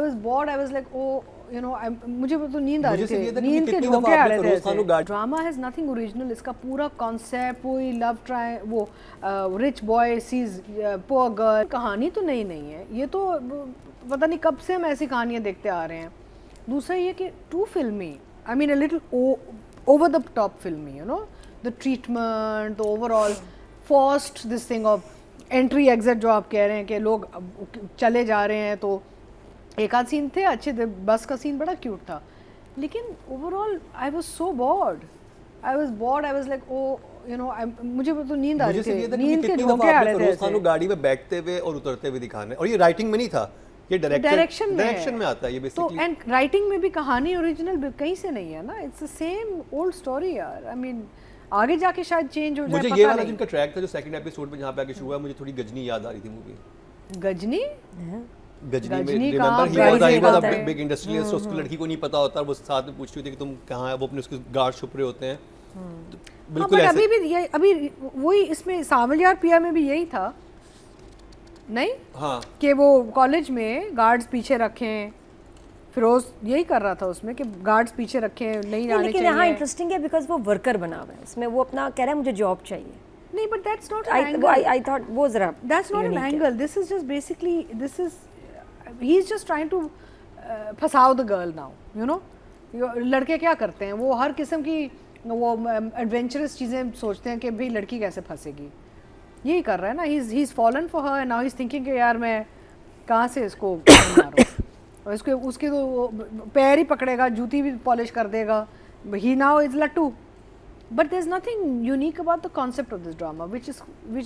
was bored. I was like, oh, you know, मुझे तो नींद आ रही थी, नींद के झोंके आ रहे थे. Drama has nothing original. इसका पूरा concept वही love try वो rich boy sees poor girl, कहानी तो नहीं है. ये तो पता नहीं कब से हम ऐसी कहानियाँ देखते आ रहे हैं. दूसरा ये कि too filmy. I mean a little over the top filmy, you know, the treatment, the overall forced this thing of entry exit जो आप कह रहे हैं कि लोग चले जा रहे हैं तो एक आध सीन थे अच्छे थे, बस का सीन बड़ा क्यूट था, लेकिन overall I was so board. I was like oh you know मुझे तो नींद आ रही थी, नींद के झोंके आ रहे थे. फिरोज खान को गाड़ी में बैठते हुए और उतरते हुए दिखाने, और ये राइटिंग में नहीं था, ये डायरेक्शन में आता है ये बेसिकली. तो एंड राइटिंग में भी कहानी ओरिजिनल कहीं से नहीं है ना. It's the same old story यार. आई मीन आगे जाके शायद चेंज हो जाए. मुझे ये वाला जिनका ट्रैक था जो सेकंड एपिसोड में जहाँ पे आके शुरू हुआ, मुझे थोड़ी गजनी याद आ रही थी मूवी. गजनी में remember he was a big industrialist. उसको लड़की को नहीं पता होता, वो साथ में पूछती होती है कि तुम कहाँ है, वो अपने उसके गार्ड छुप रहे होते हैं. बिल्कुल ऐसे. अभी भी ये अभी वही इसमें सावलियार पिया में भी यही था नहीं. हाँ कि वो कॉलेज में गार्ड्स पीछे रखें, फिरोज यही कर रहा था उसमें कि गार्ड्स पीछे रखें, नहीं जाने चाहिए. लेकिन यहाँ इंटरेस्टिंग है बिकॉज वो वर्कर बना हुआ है उसमें, वो अपना कह रहा है मुझे जॉब चाहिए. नहीं, but that's not an angle. I thought वो जरा that's not an angle. This is just basically he's just trying to फंसाओ the girl now, you know. लड़के क्या करते हैं, वो हर किस्म की वो एडवेंचरस चीज़ें सोचते हैं कि भाई लड़की कैसे फंसेगी. यही कर रहा है ना. he's fallen for her and now he's thinking कि यार मैं कहाँ से इसको मारूं. और इसको उसके तो पैर ही पकड़ेगा, जूती भी पॉलिश कर देगा. he now is लट्टू. But there's nothing unique about the concept of this drama, which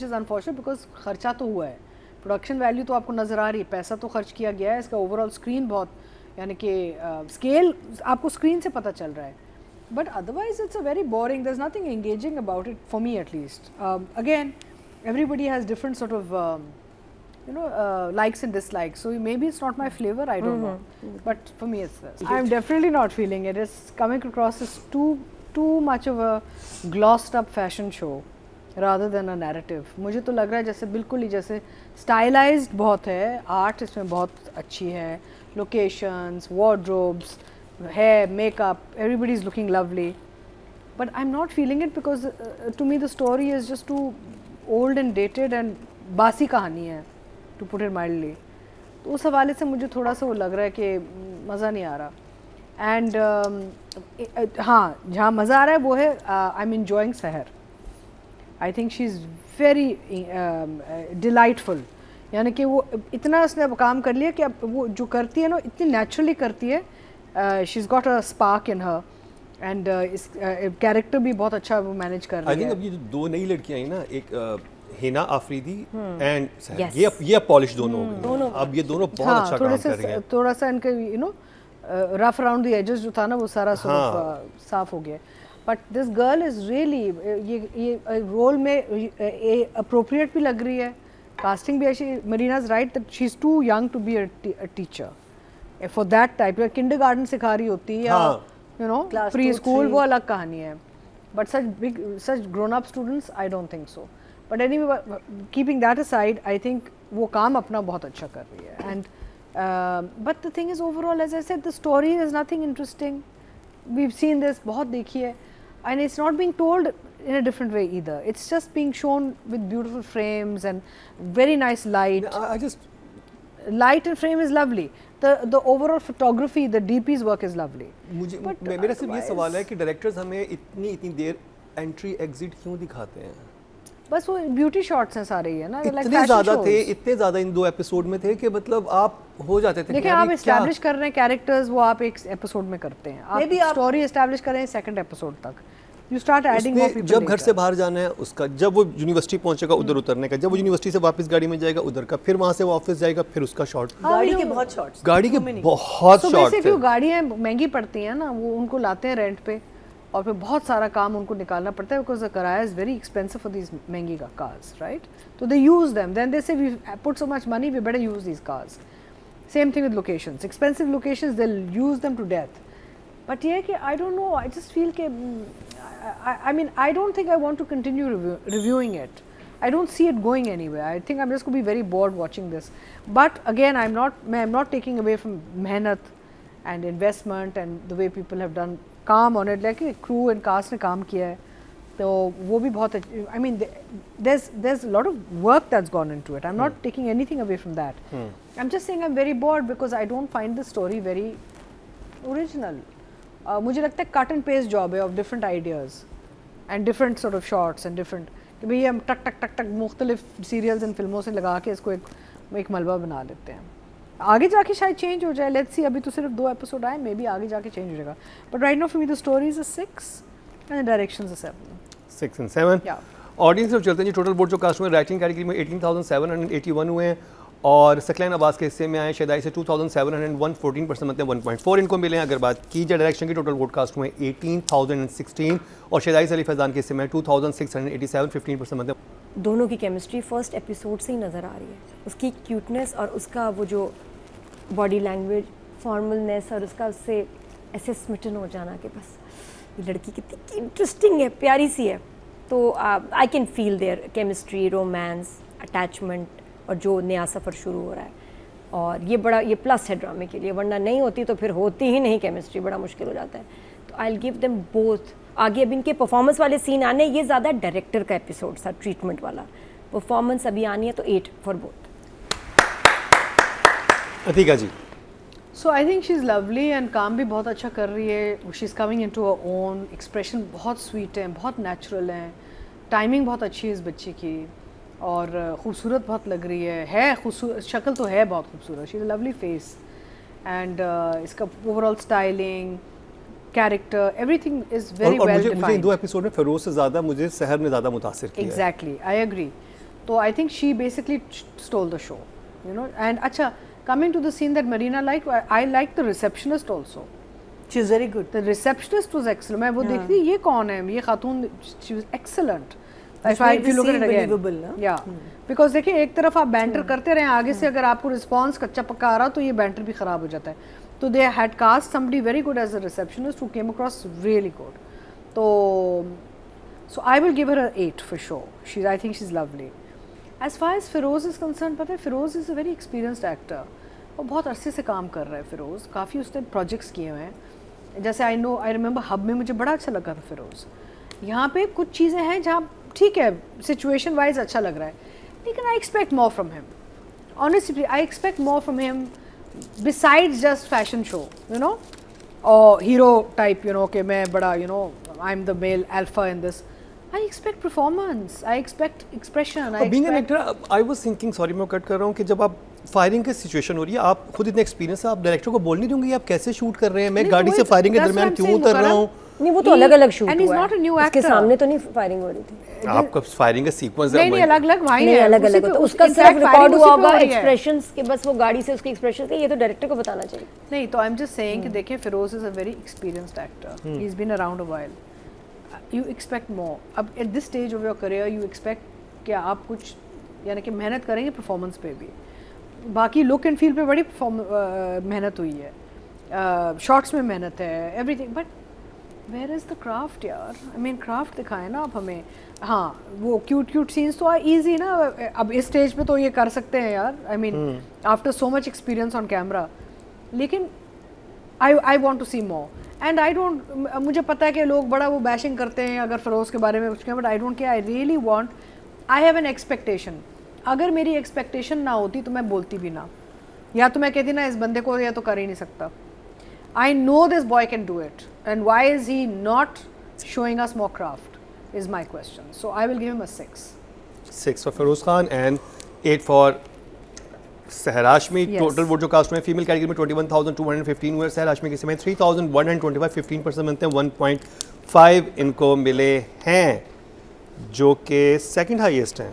is unfortunate because खर्चा तो हुआ है. प्रोडक्शन वैल्यू तो आपको नज़र आ रही है, पैसा तो खर्च किया गया है. इसका ओवरऑल स्क्रीन बहुत यानी कि स्केल आपको स्क्रीन से पता चल रहा है. But otherwise it's a very boring. There's nothing engaging about it for me at least. Again, everybody has different sort of likes and dislikes. So maybe it's not my flavor. I don't know. But for me it's this. I'm definitely not feeling it. It's coming across as too much of a glossed up fashion show rather than a narrative. मुझे तो लग रहा है जैसे बिल्कुल ही जैसे stylized बहुत है, आर्ट इसमें बहुत अच्छी है, locations, wardrobes, hair, makeup, everybody is looking lovely, but I'm not feeling it because to me the story is just too old and dated and बासी कहानी है, to put it mildly. तो उस हवाले से मुझे थोड़ा सा वो लग रहा है कि मज़ा नहीं आ रहा. एंड हाँ, जहाँ मज़ा आ रहा है वो है आई एम एन्जॉइंग सहर. आई think she is very delightful. यानी कि वो इतना उसने अब काम कर लिया कि अब वो जो करती है ना इतनी नेचुरली करती है. She is got a spark in her and इस कैरेक्टर भी बहुत अच्छा वो मैनेज कर रही है. आई थिंक अब ये जो दो नई लड़कियाँ हैं ना, एक हिना आफरीदी एंड ये पॉलिश दोनों अब ये दोनों बहुत अच्छा काम कर रही हैं. थोड़ा सा इनके you know rough around the edges जो था ना वो सारा साफ हो गया. But this girl is really ये रोल में अप्रोप्रिएट भी लग रही है. कास्टिंग भी ऐसी. Marina is right that she is too young to be a teacher for that type. या किंडरगार्टन सिखा रही होती है या यू नो प्री स्कूल, वो अलग कहानी है. But such grown up students I don't think so. But anyway, keeping that aside, I think वो काम अपना बहुत अच्छा कर रही है. And but the thing is overall, as I said, the story is nothing interesting. We've seen this, बहुत देखी है, and it's not being told in a different way either. It's just being shown with beautiful frames and very nice light. I just light and frame is lovely. The overall photography, the DP's work is lovely. मुझे मेरा सिर्फ ये सवाल है कि directors हमें इतनी देर entry exit क्यों दिखाते हैं? बस वो ब्यूटी शॉट्स हैं सारे ही है ना. इतने ज़्यादा इन 2 एपिसोड में थे कि मतलब आप हो जाते थे. देखिए आप एस्टैब्लिश कर रहे हैं कैरेक्टर्स, वो आप एक एपिसोड में करते हैं. आप स्टोरी एस्टैब्लिश कर रहे हैं सेकंड एपिसोड तक. You start adding more people. जब घर से बाहर जाना है उसका, जब वो यूनिवर्सिटी पहुंचेगा उधर उतरने का, जब वो यूनिवर्सिटी से वापस गाड़ी में जाएगा उधर का, फिर वहाँ से वो ऑफिस जाएगा, फिर उसका शॉट. गाड़ी के बहुत शॉट्स थे. गाड़ियाँ महंगी पड़ती हैं ना, वो उनको लाते हैं रेंट पे और फिर बहुत सारा काम उनको निकालना पड़ता है बिकॉज द किराया is very expensive for these महंगी कार्स, राइट. तो they use them, then they say we put so much money, we better use these cars. Same thing with locations, expensive locations they use them to death. But ये कि I don't know, I just feel के I mean I don't think I want to continue reviewing it. I don't see it going anywhere. I think I'm just going to be very bored watching this. But again, I'm not taking away from mehnat and investment and the way people have done काम on it. Like crew and cast ने काम किया है, तो वो भी बहुत I mean there's a lot of work that's gone into it. I'm not taking anything away from that. I'm just saying I'm very bored because I don't find the story very original. मुझे लगता है cut and paste job है of different ideas and different sort of shots and different कि भाई हम टक टक टक टक मुख्तलिफ सीरियल्स एंड फिल्मों से लगा के इसको एक मलबा बना लेते हैं. आगे जाके शायद चेंज हो जाए, लेट्स सी. अभी तो सिर्फ 2 एपिसोड आए, मे बी आगे जाके चेंज हो जाएगा. But right now for me the story is a 6 and the directions a 7. 6 and 7. Yeah. Audience से चलते हैं जी. टोटल वोट जो कास्ट हुए राइटिंग कैटेगरी में 18,781 हुए हैं और सकलैन अब्बास के हिस्से में आए शहदाई से 2,701 14% मतलब 1.4 इनको मिले हैं. अगर बात की जाए डायरेक्शन की टोटल वोट कास्ट हुए 18,016 और शहदाई अली फैजान के हिस्से में 2,687 15% मतलब. दोनों की केमिस्ट्री फर्स्ट एपिसोड से ही नज़र आ रही है. उसकी क्यूटनेस और उसका वो जो बॉडी लैंग्वेज फॉर्मलनेस और उसका उससे ऐसे स्मिटन हो जाना कि बस ये लड़की कितनी इंटरेस्टिंग है, प्यारी सी है. तो I can feel their chemistry, romance, attachment और जो नया सफ़र शुरू हो रहा है. और ये प्लस है ड्रामे के लिए, वरना नहीं होती तो फिर होती ही नहीं केमिस्ट्री, बड़ा मुश्किल हो जाता है. तो आई विल गिव देम बोथ. आगे अब इनके परफॉर्मेंस वाले सीन आने, ये ज़्यादा डायरेक्टर का एपिसोड था, ट्रीटमेंट वाला. परफॉर्मेंस अभी आनी है तो 8 for both. Atika ji. So I think she is lovely and काम भी बहुत अच्छा कर रही है. She is coming into her own. Expression बहुत स्वीट हैं, बहुत नेचुरल हैं. टाइमिंग बहुत अच्छी है इस बच्ची की और खूबसूरत बहुत लग रही है खूबसूरत. शक्ल तो है बहुत खूबसूरत. She is a lovely face and इसका overall styling, character, everything is very well defined. मुझे इन 2 एपिसोड में फिरोज से ज़्यादा मुझे सहर ने ज़्यादा मुतासिर किया. Exactly, I agree. तो I think she basically stole the show, you know. And अच्छा, coming to the scene that Marina liked, I liked the receptionist also. She was very good. The receptionist was excellent. मैं वो देखती थी ये कौन है, ये खातून, she was excellent. If you look at it again, yeah, because देखिए एक तरफ आप बैंटर करते रहे, आगे से अगर आपको रिस्पॉन्स कच्चा पक्का आ रहा तो ये बैंटर भी खराब हो जाता है. तो they had cast somebody very good as a receptionist who came across really good. So I will give her an 8 for sure. I think she's lovely. As far as Feroz is concerned, पता है Feroz is a very experienced actor. और बहुत अरसे से काम कर रहा है Feroz. काफ़ी उसने प्रोजेक्ट्स किए हुए हैं. जैसे आई रिमेंबर हब में मुझे बड़ा अच्छा लगा था Feroz. यहाँ पे कुछ चीज़ें हैं जहाँ ठीक है सिचुएशन वाइज अच्छा लग रहा है, लेकिन I expect more from him. Honestly I expect more from him besides just fashion show, you know, और हीरो टाइप, यू नो, कि मैं बड़ा, you know, I am the male alpha in this. I expect performance, I expect expression, Being an actor, I was thinking, sorry मैं cut कर रहा हूँ, कि जब आप फायरिंग की सिचुएशन हो रही है, आप खुद इतने एक्सपीरियंस है, आप डायरेक्टर को बोल नहीं दूंगी आप कैसे शूट कर रहे हैं, मैं गाड़ी से फायरिंग के दरमियान क्यों उतर रहा हूँ. नहीं, वो तो अलग-अलग शूट हुआ है. And he's not a new उसके actor. सामने तो नहीं फायरिंग हो रही थी. आपका फायरिंग का सीक्वेंस है. नहीं अलग-अलग भाई नहीं, है. अलग-अलग होता है. उसका सिर्फ रिकॉर्ड हुआ होगा एक्सप्रेशंस के, बस वो गाड़ी से उसके एक्सप्रेशंस के, ये तो डायरेक्टर को बताना चाहिए. नहीं, तो आई एम जस्ट सेइंग कि देखिए Feroz is a very experienced actor. He's been around a while. You expect more. अब at this stage of your career you expect कि आप कुछ यानी कि मेहनत करेंगे परफॉर्मेंस पे भी. बाकी लुक एंड फील पे बड़ी मेहनत हुई है, शॉट्स में मेहनत है, everything, but where is the craft यार. आई मीन क्राफ्ट दिखाएं ना आप हमें. हाँ, वो क्यूट सीन्स तो ईजी ना, अब इस स्टेज पे तो ये कर सकते हैं यार. I mean after so much experience on camera, लेकिन I want to see more. And I don't, मुझे पता है कि लोग बड़ा वो बैशिंग करते हैं अगर Feroz के बारे में कुछ कहें, but I don't care. I really want, I have an expectation. अगर मेरी एक्सपेक्टेशन ना होती तो मैं बोलती भी ना, या तो मैं कहती ना इस बंदे को या तो कर ही नहीं सकता. I know this boy can do it, and why is he not showing us more craft is my question. So I will give him a 6 for Feroz Khan and 8 for Sahar Hashmi. Total vote जो cast में female category में 21,215 हुए. सहर हाशमी के समय 3,125 15% बनते हैं. 1.5 इनको मिले हैं जो कि सेकंड हाईएस्ट हैं.